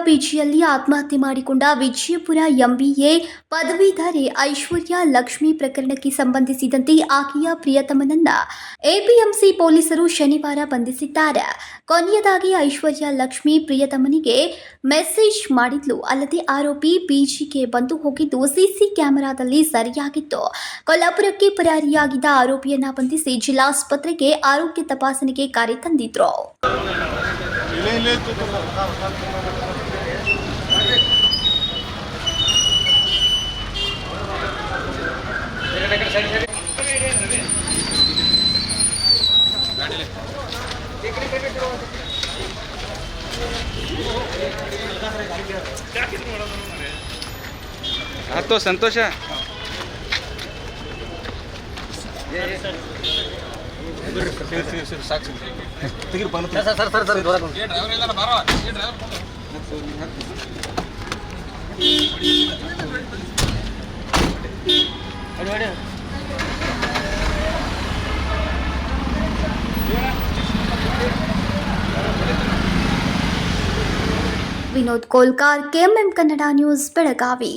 ಪಿಜಿಯಲ್ಲಿ ಆತ್ಮಹತ್ಯೆ ಮಾಡಿಕೊಂಡ ವಿಜಯಪುರ ಎಂಬಿಎ ಪದವೀಧರೆ ಐಶ್ವರ್ಯ ಲಕ್ಷ್ಮಿ ಪ್ರಕರಣಕ್ಕೆ ಸಂಬಂಧಿಸಿದಂತೆ ಆಕೆಯ ಪ್ರಿಯತಮನನ್ನ ಎಪಿಎಂಸಿ ಪೊಲೀಸರು ಶನಿವಾರ ಬಂಧಿಸಿದ್ದಾರೆ. ಕೊನೆಯದಾಗಿ ಐಶ್ವರ್ಯ ಲಕ್ಷ್ಮಿ ಪ್ರಿಯತಮನಿಗೆ ಮೆಸೇಜ್ ಮಾಡಿದ್ಲು. ಅಲ್ಲದೆ ಆರೋಪಿ ಪಿಜಿಗೆ ಬಂದು ಹೋಗಿದ್ದು ಸಿಸಿ ಕ್ಯಾಮೆರಾದಲ್ಲಿ ಸೆರೆಯಾಗಿತ್ತು. ಕೊಲ್ಲಾಪುರಕ್ಕೆ ಪರಾರಿಯಾಗಿದ್ದ ಆರೋಪಿಯನ್ನ ಬಂಧಿಸಿ ಜಿಲ್ಲಾಸ್ಪತ್ರೆಗೆ ಆರೋಗ್ಯ ತಪಾಸಣೆಗೆ ಕರೆ ತಂದಿದ್ರು. ಹತ್ತು ಸಂತೋಷ ವಿನೋದ್ ಕೋಲ್ಕಾರ್, ಕೆಎಂಎಂ ಕನ್ನಡ ನ್ಯೂಸ್, ಬೆಳಗಾವಿ.